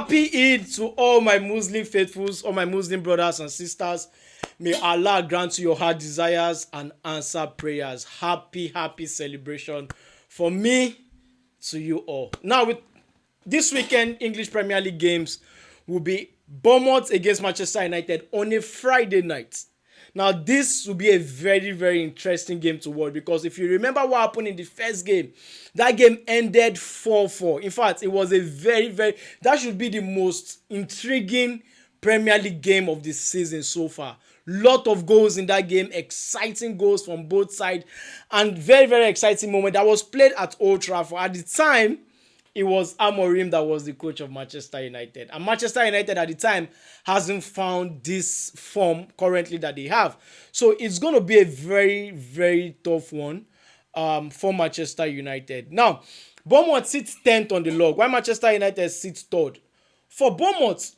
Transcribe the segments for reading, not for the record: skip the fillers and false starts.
Happy Eid to all my Muslim faithfuls, all my Muslim brothers and sisters. May Allah grant you your heart desires and answer prayers. Happy celebration for me to you all. Now, with this weekend, English Premier League games will be Bournemouth against Manchester United on a Friday night. Now, this will be a very interesting game to watch because if you remember what happened in the first game, that game ended 4-4. In fact, it was a that should be the most intriguing Premier League game of the season so far. Lot of goals in that game, exciting goals from both sides, and very exciting moment that was played at Old Trafford. At the time, it was Amorim that was the coach of Manchester United. And Manchester United at the time hasn't found this form currently that they have. So it's going to be a very tough one for Manchester United. Now, Bournemouth sits 10th on the log, while Manchester United sits 3rd. For Bournemouth,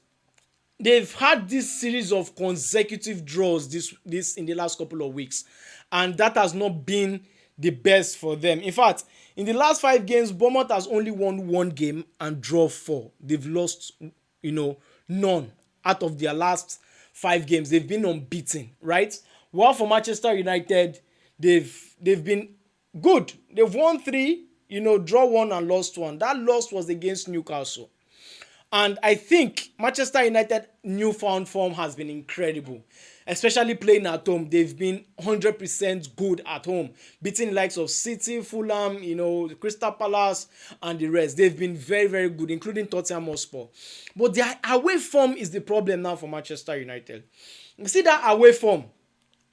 they've had this series of consecutive draws this in the last couple of weeks. And that has not been the best for them. In fact, in the last 5 games, Bournemouth has only won 1 game and draw 4. They've lost, none out of their last 5 games. They've been unbeaten, right? While for Manchester United, they've been good. They've won 3, draw 1 and lost 1. That loss was against Newcastle. And I think Manchester United newfound form has been incredible, especially playing at home. They've been 100% good at home, beating the likes of City, Fulham, Crystal Palace, and the rest. They've been very good, including Tottenham Hotspur. But their away form is the problem now for Manchester United. You see, that away form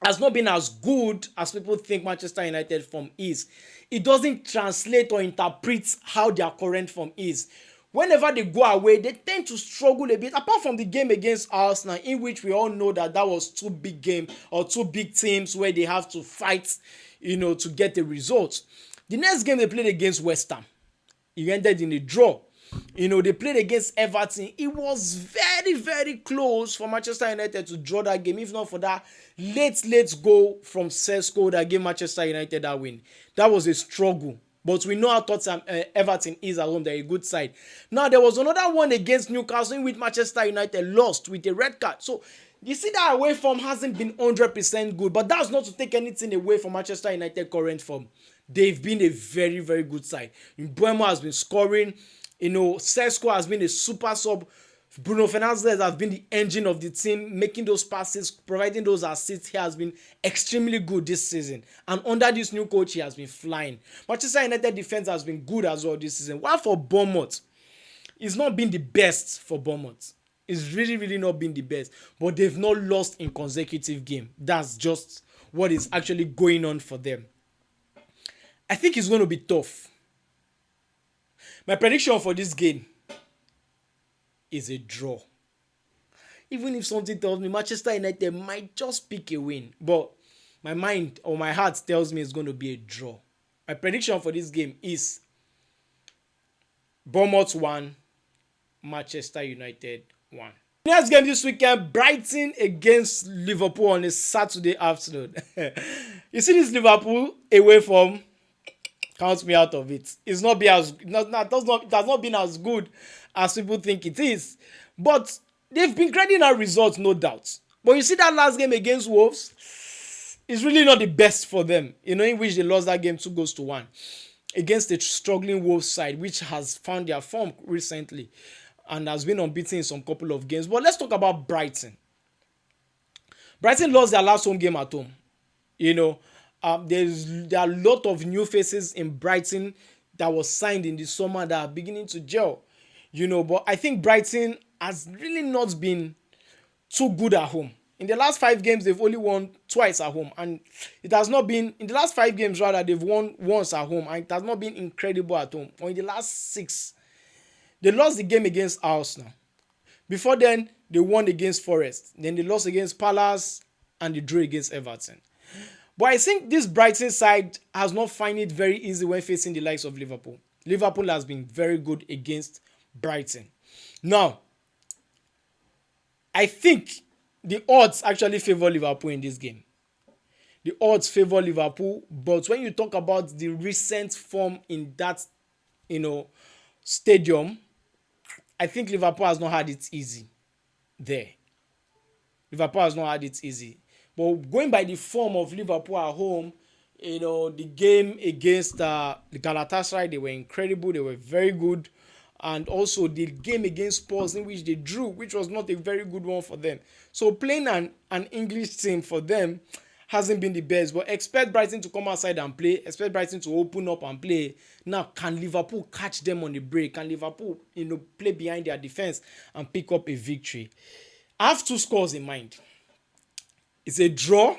has not been as good as people think Manchester United form is. It doesn't translate or interpret how their current form is. Whenever they go away, they tend to struggle a bit. Apart from the game against Arsenal, in which we all know that was 2 big games or 2 big teams where they have to fight, to get the results. The next game they played against West Ham, it ended in a draw. They played against Everton. It was very close for Manchester United to draw that game, if not for that late goal from Sesko that gave Manchester United that win. That was a struggle. But we know how Tottenham, Everton is at home. They're a good side. Now, there was another one against Newcastle in which Manchester United lost with a red card. So, you see that away form hasn't been 100% good. But that's not to take anything away from Manchester United current form. They've been a very good side. Mbeumo has been scoring. Sesko has been a super sub. Bruno Fernandes has been the engine of the team, making those passes, providing those assists. He has been extremely good this season. And under this new coach, he has been flying. Manchester United defense has been good as well this season. While for Bournemouth, it's not been the best for Bournemouth. It's really not been the best. But they've not lost in consecutive games. That's just what is actually going on for them. I think it's going to be tough. My prediction for this game is a draw. Even if something tells me Manchester United might just pick a win, but my mind or my heart tells me it's going to be a draw. My prediction for this game is Bournemouth 1, Manchester United 1. Next game this weekend, Brighton against Liverpool on a Saturday afternoon. You see this Liverpool away form? Count me out of it. It has not been as good as people think it is. But they've been grinding out results, no doubt. But you see that last game against Wolves, it's really not the best for them. In which they lost that game 2-1 against a struggling Wolves side, which has found their form recently and has been unbeaten in some couple of games. But let's talk about Brighton. Brighton lost their last home game at home. There are a lot of new faces in Brighton that was signed in the summer that are beginning to gel. But I think Brighton has really not been too good at home. In the last 5 games, they've only won twice at home. And it has not been, in the last 5 games rather, they've won once at home. And it has not been incredible at home. Or in the last 6, they lost the game against Arsenal. Before then, they won against Forest. Then they lost against Palace and they drew against Everton. But I think this Brighton side has not found it very easy when facing the likes of Liverpool. Liverpool has been very good against Brighton. Now, I think the odds actually favor Liverpool in this game. The odds favor Liverpool, but when you talk about the recent form in that, stadium, I think Liverpool has not had it easy there. Liverpool has not had it easy. But going by the form of Liverpool at home, the game against the Galatasaray, they were incredible. They were very good. And also the game against Spurs, in which they drew, which was not a very good one for them. So playing an English team for them hasn't been the best. But expect Brighton to come outside and play. Expect Brighton to open up and play. Now, can Liverpool catch them on the break? Can Liverpool, play behind their defense and pick up a victory? I have two scores in mind. It's a draw,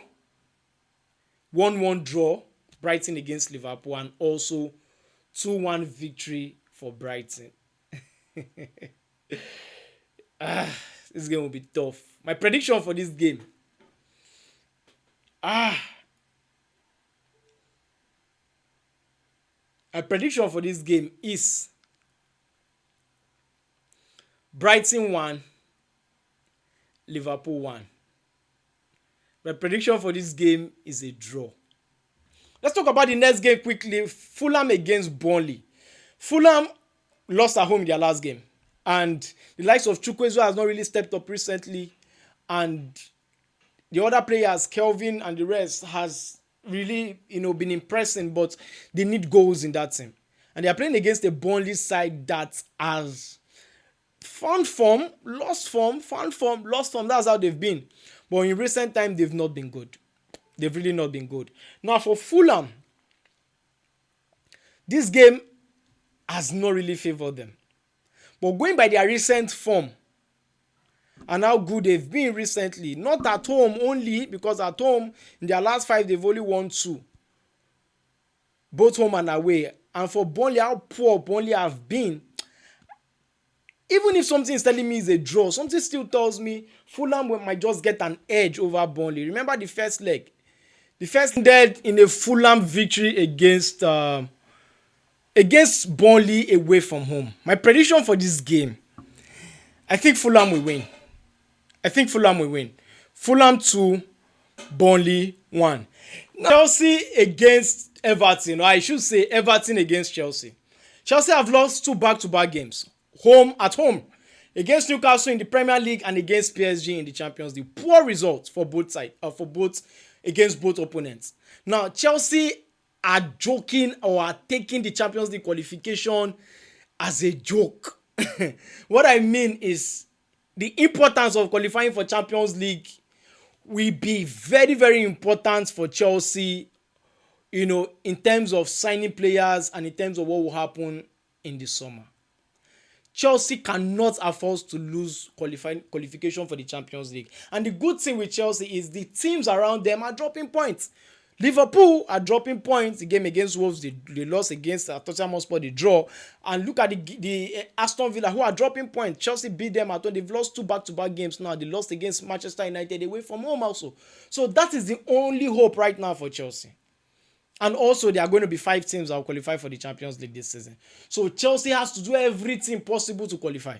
1-1 draw, Brighton against Liverpool, and also 2-1 victory for Brighton. This game will be tough. My prediction for this game. My prediction for this game is Brighton 1, Liverpool 1. My prediction for this game is a draw. Let's talk about the next game quickly. Fulham against Burnley. Fulham lost at home in their last game. And the likes of Chukwueze has not really stepped up recently. And the other players, Kelvin and the rest, has really, been impressing. But they need goals in that team. And they are playing against a Burnley side that has found form, lost form, found form, lost form. That's how they've been. But in recent time, they've not been good. They've really not been good. Now, for Fulham, this game has not really favored them. But going by their recent form and how good they've been recently, not at home only, because at home, in their last 5, they've only won 2. Both home and away. And for Burnley, how poor Burnley have been, even if something is telling me it's a draw, something still tells me Fulham might just get an edge over Burnley. Remember the first leg? The first ended in a Fulham victory against Burnley away from home. My prediction for this game, I think Fulham will win. Fulham 2, Burnley 1. Now, Chelsea against Everton, or I should say Everton against Chelsea. Chelsea have lost 2 back-to-back games. At home against Newcastle in the Premier League and against PSG in the Champions League. Poor results for both sides, against both opponents. Now, Chelsea are joking or are taking the Champions League qualification as a joke. What I mean is the importance of qualifying for Champions League will be very, very important for Chelsea, in terms of signing players and in terms of what will happen in the summer. Chelsea cannot afford to lose qualification for the Champions League. And the good thing with Chelsea is the teams around them are dropping points. Liverpool are dropping points. The game against Wolves, they lost against Tottenham Hotspur, they draw. And look at the Aston Villa, who are dropping points. Chelsea beat them at home. They've lost 2 back-to-back games now. They lost against Manchester United away from home also. So that is the only hope right now for Chelsea. And also, there are going to be 5 teams that will qualify for the Champions League this season. So Chelsea has to do everything possible to qualify.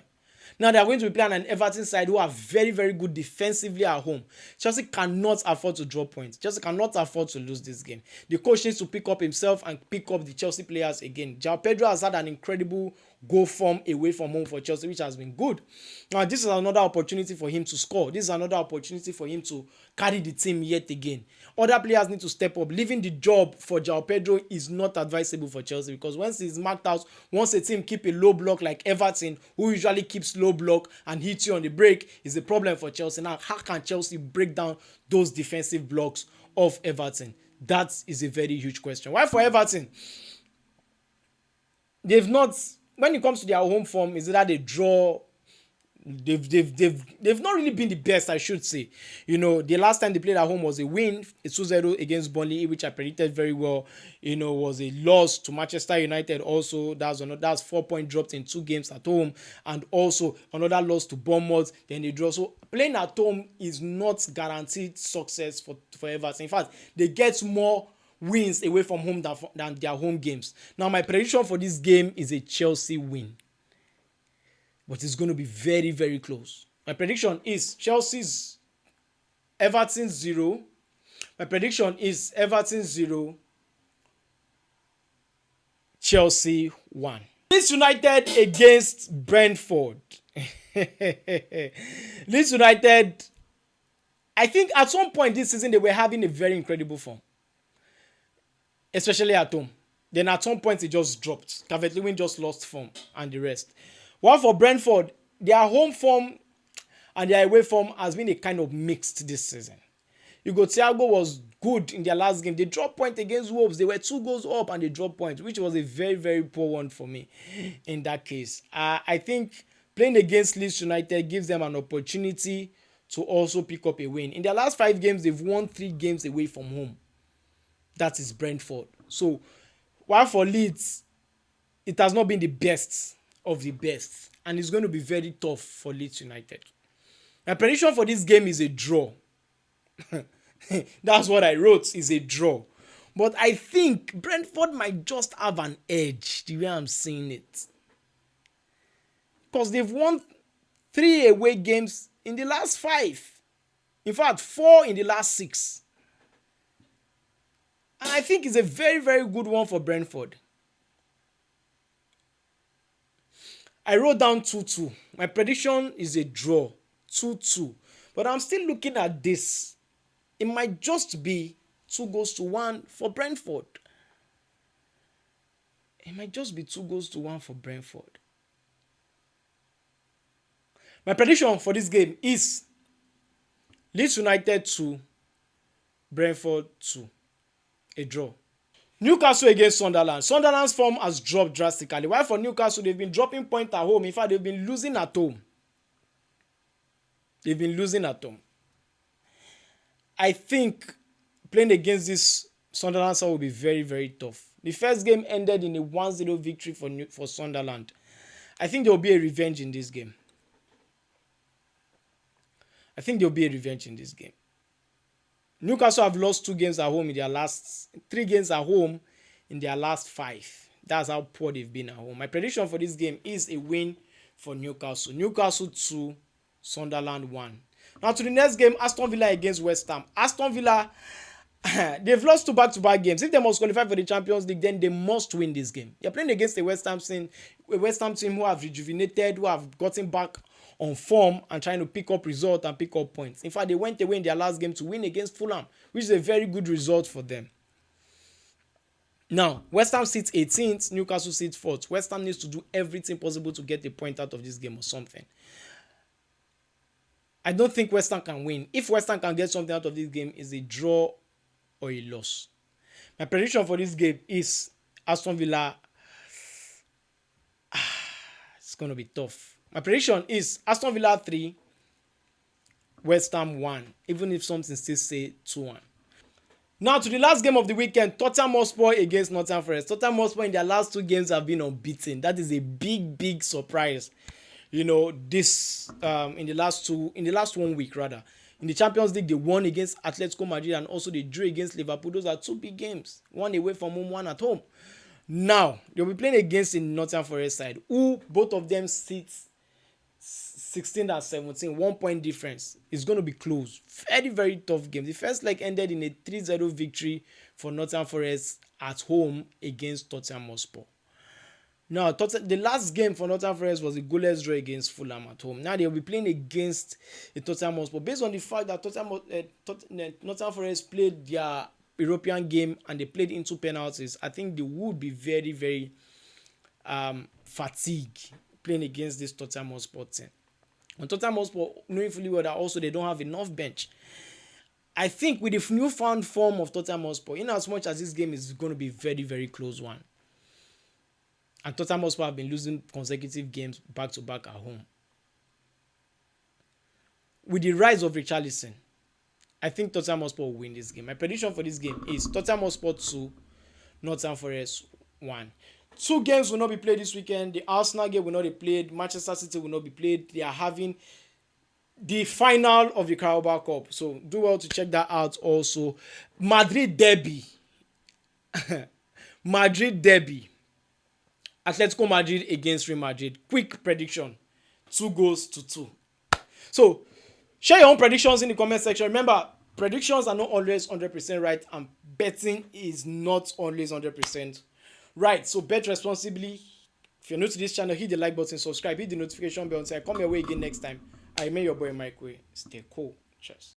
Now, they are going to be playing an Everton side who are very, very good defensively at home. Chelsea cannot afford to drop points. Chelsea cannot afford to lose this game. The coach needs to pick up himself and pick up the Chelsea players again. João Pedro has had an incredible goal form away from home for Chelsea, which has been good. Now, this is another opportunity for him to score. This is another opportunity for him to carry the team yet again. Other players need to step up. Leaving the job for João Pedro is not advisable for Chelsea, because once he's marked out, once a team keep a low block like Everton, who usually keeps low block and hits you on the break, is a problem for Chelsea. Now, how can Chelsea break down those defensive blocks of Everton? That is a very huge question. Why for Everton? They've not, when it comes to their home form, is that they draw. They've not really been the best, I should say. The last time they played at home was a win, a 2-0 against Burnley, which I predicted very well. Was a loss to Manchester United also. That's 4-point dropped in 2 games at home, and also another loss to Bournemouth. Then they draw. So playing at home is not guaranteed success for Everton. In fact, they get more wins away from home than their home games. Now, my prediction for this game is a Chelsea win. But it's going to be very, very close. My prediction is Everton 0. My prediction is Everton 0, Chelsea 1. Leeds United against Brentford. Leeds United, I think at some point this season they were having a very incredible form, especially at home. Then at some point it just dropped. Calvert-Lewin just lost form and the rest. While for Brentford, their home form and their away form has been a kind of mixed this season. Thiago was good in their last game. They dropped point against Wolves. They were 2 goals up and they dropped points, which was a very, very poor one for me in that case. I think playing against Leeds United gives them an opportunity to also pick up a win. In their last 5 games, they've won 3 games away from home. That is Brentford. So, while for Leeds, it has not been the best of the best. And it's going to be very tough for Leeds United. My prediction for this game is a draw. That's what I wrote, is a draw. But I think Brentford might just have an edge the way I'm seeing it. Because they've won 3 away games in the last 5. In fact, 4 in the last 6. And I think it's a very, very good one for Brentford. I wrote down 2-2. My prediction is a draw, 2-2. But I'm still looking at this. It might just be 2-1 for Brentford. It might just be 2-1 for Brentford. My prediction for this game is Leeds United 2, Brentford 2. A draw. Newcastle against Sunderland. Sunderland's form has dropped drastically. While for Newcastle, they've been dropping points at home. In fact, they've been losing at home. I think playing against this Sunderland side will be very, very tough. The first game ended in a 1-0 victory for Sunderland. I think there will be a revenge in this game. Newcastle have lost 2 games at home in their last 3 games at home in their last 5. That's how poor they've been at home. My prediction for this game is a win for Newcastle. Newcastle 2, Sunderland 1. Now to the next game, Aston Villa against West Ham. Aston Villa, they've lost 2 back-to-back games. If they must qualify for the Champions League, then they must win this game. They're playing against a West Ham team who have rejuvenated, who have gotten back on form and trying to pick up results and pick up points. In fact, they went away in their last game to win against Fulham, which is a very good result for them. Now, West Ham sits 18th, Newcastle sits 4th. West Ham needs to do everything possible to get a point out of this game or something. I don't think West Ham can win. If West Ham can get something out of this game, it's a draw or a loss. My prediction for this game is Aston Villa. It's going to be tough. My prediction is Aston Villa 3, West Ham 1, even if something still say 2-1. Now to the last game of the weekend, Tottenham Hotspur against Nottingham Forest. Tottenham Hotspur in their last 2 games have been unbeaten. That is a big, big surprise. This in the last 1 week rather. In the Champions League, they won against Atletico Madrid and also they drew against Liverpool. Those are 2 big games. 1 away from home, 1 at home. Now, they'll be playing against the Nottingham Forest side, who both of them sit 16 and 17, 1 point difference. It's going to be close. Very, very tough game. The first leg ended in a 3-0 victory for Nottingham Forest at home against Tottenham Hotspur. Now, the last game for Nottingham Forest was a goalless draw against Fulham at home. Now, they'll be playing against the Tottenham Hotspur. Based on the fact that Nottingham Forest played their European game and they played into penalties, I think they would be very, very fatigued playing against this Tottenham Hotspur team. And Tottenham Hotspur, knowing fully well that also they don't have enough bench. I think with the newfound form of Tottenham Hotspur, in as much as this game is going to be a very, very close one, and Tottenham Hotspur have been losing consecutive games back-to-back at home. With the rise of Richarlison, I think Tottenham Hotspur will win this game. My prediction for this game is Tottenham Hotspur 2, Nottingham Forest 1. 2 games will not be played this weekend. The Arsenal game will not be played. Manchester City will not be played. They are having the final of the Carabao Cup. So do well to check that out also. Madrid derby. Atletico Madrid against Real Madrid. Quick prediction. 2-2. So share your own predictions in the comment section. Remember, predictions are not always 100% right and betting is not always 100% right. So bet responsibly. If you're new to this channel, hit the like button, subscribe, hit the notification bell, and say, come your way again next time. I remain your boy Mike Way. Stay cool. Cheers.